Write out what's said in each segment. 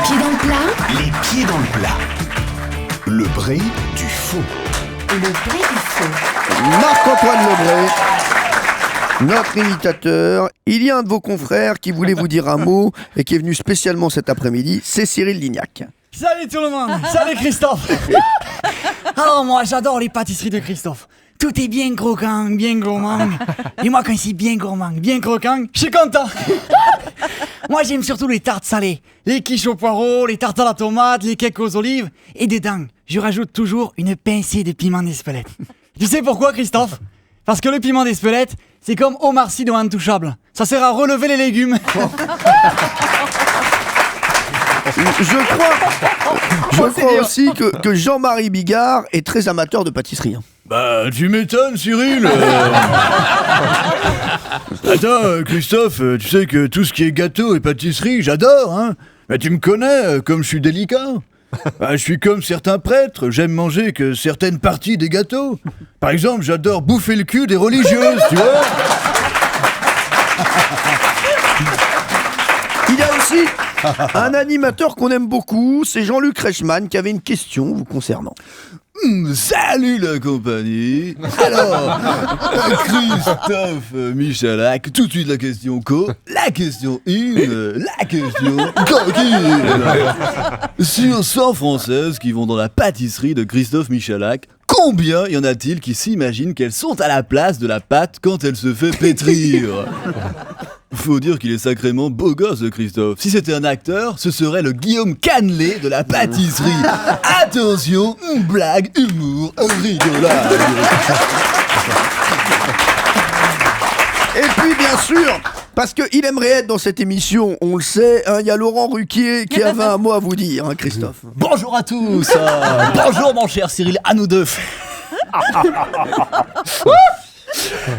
pieds dans le plat. Les pieds dans le plat. Le Bray du faux. Le Bray du faux. Marc-Antoine Lebray, notre imitateur. Il y a un de vos confrères qui voulait vous dire un mot et qui est venu spécialement cet après-midi, c'est Cyril Lignac. Salut tout le monde. Salut Christophe. Alors moi j'adore les pâtisseries de Christophe. Tout est bien croquant, bien gourmand. Et moi quand c'est bien gourmand, bien croquant, je suis content. Moi j'aime surtout les tartes salées, les quiches au poireau, les tartes à la tomate, les cakes aux olives. Et dedans, je rajoute toujours une pincée de piment d'Espelette. Tu sais pourquoi Christophe ? Parce que le piment d'Espelette, c'est comme Omar Sy dans Intouchable. Ça sert à relever les légumes. Je crois aussi que Jean-Marie Bigard est très amateur de pâtisserie. Bah, tu m'étonnes, Cyril. Attends, Christophe, tu sais que tout ce qui est gâteau et pâtisserie, j'adore, hein. Mais tu me connais, comme je suis délicat. Bah, je suis comme certains prêtres, j'aime manger que certaines parties des gâteaux. Par exemple, j'adore bouffer le cul des religieuses, tu vois. Il y a aussi un animateur qu'on aime beaucoup, c'est Jean-Luc Reichmann qui avait une question vous concernant. Salut la compagnie. Alors, Christophe Michalak, tout de suite la question la question 1, la question coquine. Sur 100 Françaises qui vont dans la pâtisserie de Christophe Michalak, combien y en a-t-il qui s'imaginent qu'elles sont à la place de la pâte quand elle se fait pétrir ? Faut dire qu'il est sacrément beau gosse, Christophe. Si c'était un acteur, ce serait le Guillaume Cannelet de la pâtisserie. Attention, blague, humour, rigolade. Et puis bien sûr, parce qu'il aimerait être dans cette émission, on le sait, il y a Laurent Ruquier qui avait un mot à vous dire, Christophe. Bonjour à tous. Bonjour mon cher Cyril, à nous deux.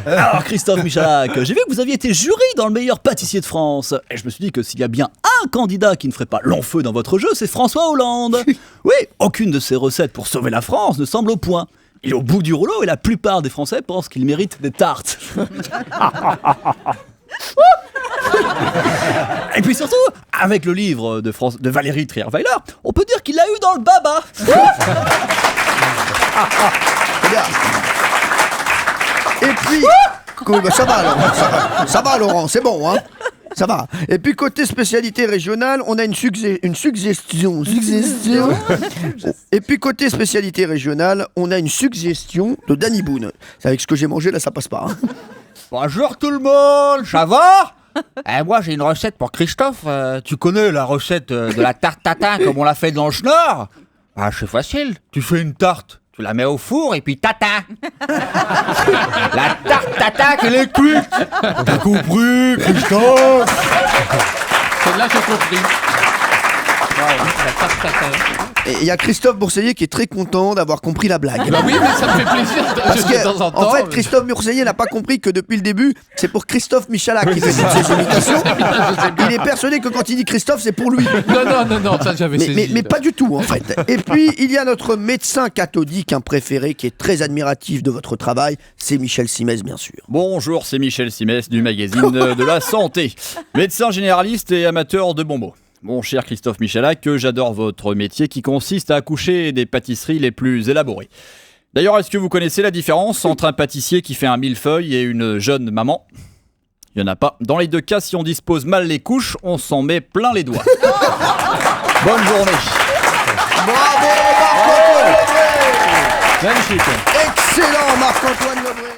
Alors Christophe Michalak, j'ai vu que vous aviez été jury dans le meilleur pâtissier de France. Et je me suis dit que s'il y a bien un candidat qui ne ferait pas long feu dans votre jeu, c'est François Hollande. Oui, aucune de ses recettes pour sauver la France ne semble au point. Il est au bout du rouleau et la plupart des Français pensent qu'il mérite des tartes. Et puis surtout, avec le livre de Valérie Trierweiler, on peut dire qu'il l'a eu dans le baba. Regarde. Et puis, ça va Laurent, ça va Laurent, c'est bon, hein. Ça va. Et puis côté spécialité régionale, on a une suggestion. Et puis côté spécialité régionale, on a une suggestion de Danny Boone. C'est avec ce que j'ai mangé là, ça passe pas. Hein. Bonjour tout le monde, ça va ? Moi j'ai une recette pour Christophe. Tu connais la recette de la tarte tatin comme on l'a fait dans le Schnorr ? C'est facile. Tu fais une tarte, tu la mets au four et puis tatin. La tarte tatin qu'elle est cuite. T'as compris, Christophe ? Celle-là j'ai compris. La tarte tatin. Et il y a Christophe Bourseillet qui est très content d'avoir compris la blague. Bah oui, mais ça me fait plaisir de temps en temps. En fait, Christophe Bourseillet n'a pas compris que depuis le début, c'est pour Christophe Michalak qui fait toutes ses imitations. Il est persuadé que quand il dit Christophe, c'est pour lui. Non, ça j'avais saisi. Mais pas du tout, en fait. Et puis, il y a notre médecin cathodique, un préféré, qui est très admiratif de votre travail. C'est Michel Simès, bien sûr. Bonjour, c'est Michel Simès du magazine de la santé. Médecin généraliste et amateur de bonbons. Mon cher Christophe Michalak, j'adore votre métier qui consiste à accoucher des pâtisseries les plus élaborées. D'ailleurs, est-ce que vous connaissez la différence entre un pâtissier qui fait un millefeuille et une jeune maman ? Il n'y en a pas. Dans les deux cas, si on dispose mal les couches, on s'en met plein les doigts. Bonne journée. Bravo Marc-Antoine Lebré. Magnifique. Excellent Marc-Antoine Lebré.